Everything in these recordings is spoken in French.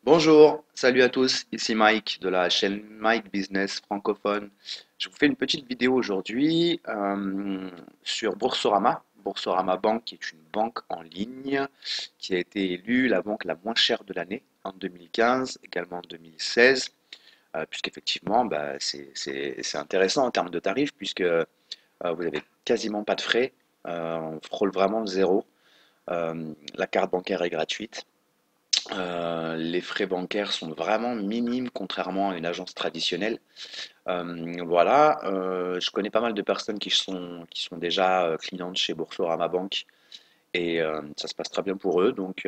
Bonjour, salut à tous, ici Mike de la chaîne Mike Business francophone. Je vous fais une petite vidéo aujourd'hui sur Boursorama. Boursorama Bank, qui est une banque en ligne qui a été élue la banque la moins chère de l'année en 2015, également en 2016, puisqu'effectivement c'est intéressant en termes de tarifs, puisque vous avez quasiment pas de frais, on frôle vraiment le zéro. La carte bancaire est gratuite. Les frais bancaires sont vraiment minimes contrairement à une agence traditionnelle. Voilà, je connais pas mal de personnes qui sont déjà clientes chez Boursorama Bank et ça se passe très bien pour eux. Donc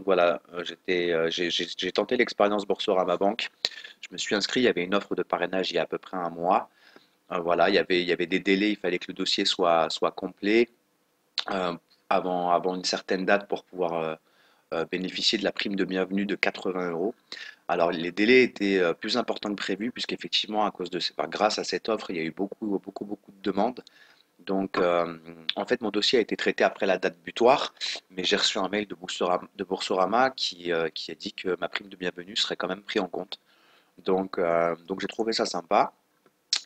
voilà, j'ai tenté l'expérience Boursorama Bank. Je me suis inscrit, il y avait une offre de parrainage il y a à peu près un mois. Voilà, il y avait des délais, il fallait que le dossier soit complet euh, avant une certaine date pour pouvoir bénéficier de la prime de bienvenue de 80 euros. Alors, les délais étaient plus importants que prévu, puisqu'effectivement, grâce à cette offre, il y a eu beaucoup de demandes. Donc, en fait, mon dossier a été traité après la date butoir, mais j'ai reçu un mail de Boursorama qui a dit que ma prime de bienvenue serait quand même prise en compte. Donc j'ai trouvé ça sympa.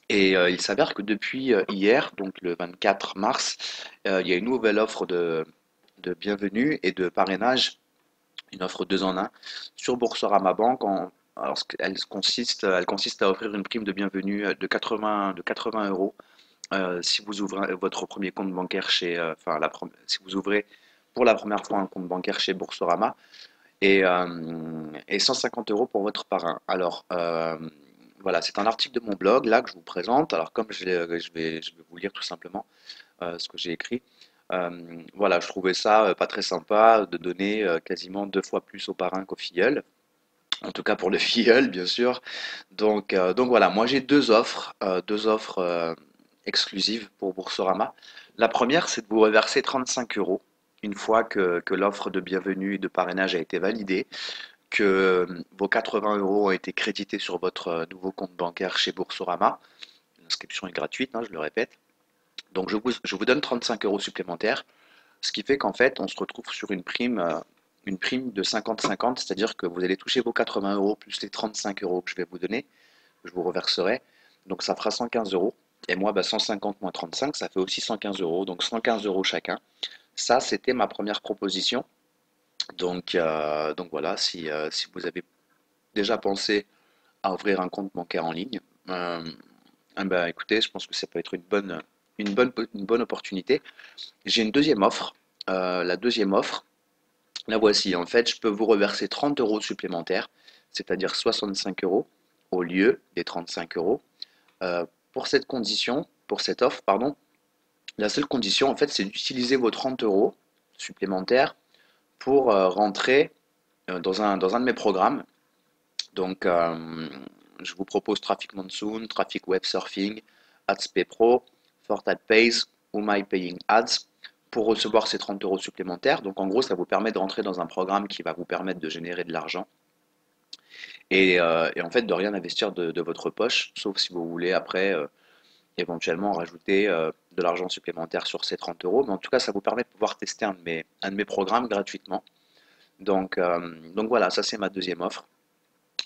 Et il s'avère que depuis hier, donc le 24 mars, il y a une nouvelle offre de bienvenue et de parrainage, une offre 2 en un sur Boursorama Bank. Elle consiste à offrir une prime de bienvenue de 80 euros si vous ouvrez votre premier compte bancaire si vous ouvrez pour la première fois un compte bancaire chez Boursorama et 150 euros pour votre parrain. Alors, voilà, c'est un article de mon blog là que je vous présente. Alors, comme je vais vous lire tout simplement ce que j'ai écrit. Voilà, je trouvais ça pas très sympa de donner quasiment deux fois plus au parrain qu'au filleul. En tout cas pour le filleul, bien sûr. Donc voilà, moi j'ai deux offres exclusives pour Boursorama. La première, c'est de vous reverser 35 euros une fois que l'offre de bienvenue et de parrainage a été validée, que vos 80 euros ont été crédités sur votre nouveau compte bancaire chez Boursorama. L'inscription est gratuite, hein, je le répète. Donc je vous donne 35 euros supplémentaires, ce qui fait qu'en fait on se retrouve sur une prime de 50-50, c'est-à-dire que vous allez toucher vos 80 euros plus les 35 euros que je vais vous donner, que je vous reverserai. Donc ça fera 115 euros. Et moi, 150 moins 35, ça fait aussi 115 euros. Donc 115 euros chacun. Ça, c'était ma première proposition. Donc voilà, si vous avez déjà pensé à ouvrir un compte bancaire en ligne, écoutez, je pense que ça peut être une bonne opportunité. J'ai une deuxième offre. La deuxième offre, la voici. En fait, je peux vous reverser 30 euros supplémentaires, c'est-à-dire 65 euros au lieu des 35 euros. Pour cette offre, pardon, la seule condition, en fait, c'est d'utiliser vos 30 euros supplémentaires pour rentrer dans un de mes programmes. Donc, je vous propose Traffic Monsoon, Traffic Web Surfing, AdsPay Pro, FortAdPays ou MyPaying Ads pour recevoir ces 30 euros supplémentaires. Donc, en gros, ça vous permet de rentrer dans un programme qui va vous permettre de générer de l'argent et en fait de rien investir de votre poche, sauf si vous voulez après éventuellement rajouter de l'argent supplémentaire sur ces 30 euros. Mais en tout cas, ça vous permet de pouvoir tester un de mes programmes gratuitement. Donc voilà, ça c'est ma deuxième offre.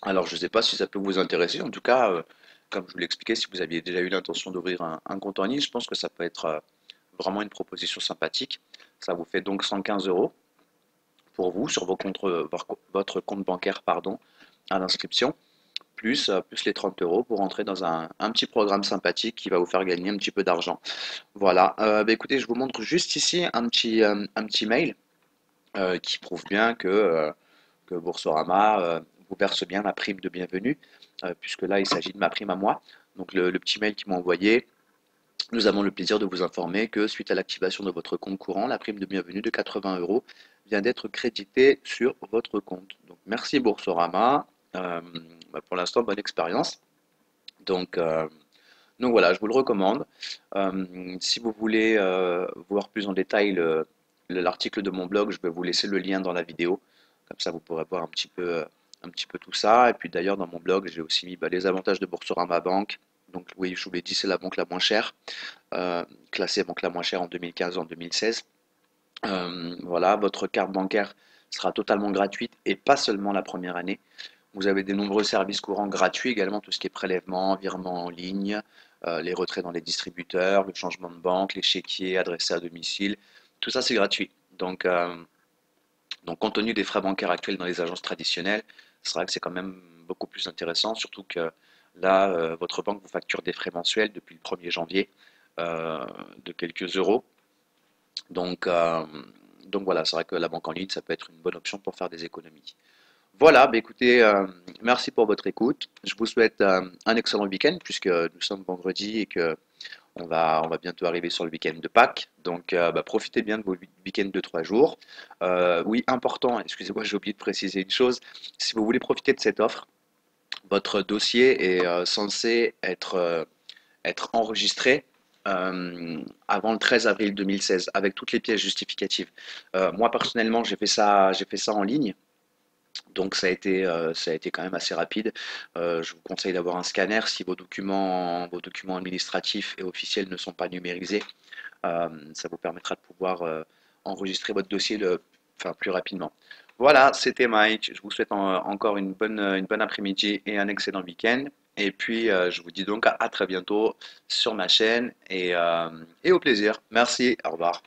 Alors je ne sais pas si ça peut vous intéresser. En tout cas, comme je vous l'expliquais, si vous aviez déjà eu l'intention d'ouvrir un compte en ligne, je pense que ça peut être vraiment une proposition sympathique. Ça vous fait donc 115 euros pour vous sur votre compte bancaire pardon, à l'inscription plus les 30 euros pour entrer dans un petit programme sympathique qui va vous faire gagner un petit peu d'argent. Voilà. Écoutez, je vous montre juste ici un petit mail qui prouve bien que Boursorama vous verse bien la prime de bienvenue, puisque là, il s'agit de ma prime à moi. Donc le petit mail qu'ils m'ont envoyé, nous avons le plaisir de vous informer que suite à l'activation de votre compte courant, la prime de bienvenue de 80 euros vient d'être créditée sur votre compte. Donc merci Boursorama. Euh, pour l'instant, bonne expérience. Donc, euh, donc voilà, je vous le recommande. Si vous voulez voir plus en détail l'article de mon blog, je vais vous laisser le lien dans la vidéo. Comme ça, vous pourrez voir un petit peu tout ça. Et puis d'ailleurs, dans mon blog, j'ai aussi mis les avantages de Boursorama Bank. Donc oui, je vous l'ai dit, c'est la banque la moins chère, classée banque la moins chère en 2015 et en 2016. Voilà, votre carte bancaire sera totalement gratuite et pas seulement la première année. Vous avez des nombreux services courants gratuits également, tout ce qui est prélèvement, virement en ligne, les retraits dans les distributeurs, le changement de banque, les chéquiers adressés à domicile. Tout ça, c'est gratuit. Donc, compte tenu des frais bancaires actuels dans les agences traditionnelles, c'est vrai que c'est quand même beaucoup plus intéressant, surtout que là, votre banque vous facture des frais mensuels depuis le 1er janvier de quelques euros. Donc, euh, donc voilà, c'est vrai que la banque en ligne, ça peut être une bonne option pour faire des économies. Voilà, bah écoutez, merci pour votre écoute. Je vous souhaite un excellent week-end puisque nous sommes vendredi et que on va bientôt arriver sur le week-end de Pâques. Donc, bah, profitez bien de vos week-ends de 3 jours. Oui, important, excusez-moi, j'ai oublié de préciser une chose. Si vous voulez profiter de cette offre, votre dossier est censé être enregistré avant le 13 avril 2016 avec toutes les pièces justificatives. Moi, personnellement, j'ai fait ça en ligne. Donc ça a été quand même assez rapide. Je vous conseille d'avoir un scanner si vos documents administratifs et officiels ne sont pas numérisés. Ça vous permettra de pouvoir enregistrer votre dossier enfin, plus rapidement. Voilà, c'était Mike. Je vous souhaite encore une bonne après-midi et un excellent week-end. Et puis, je vous dis donc à très bientôt sur ma chaîne et au plaisir. Merci, au revoir.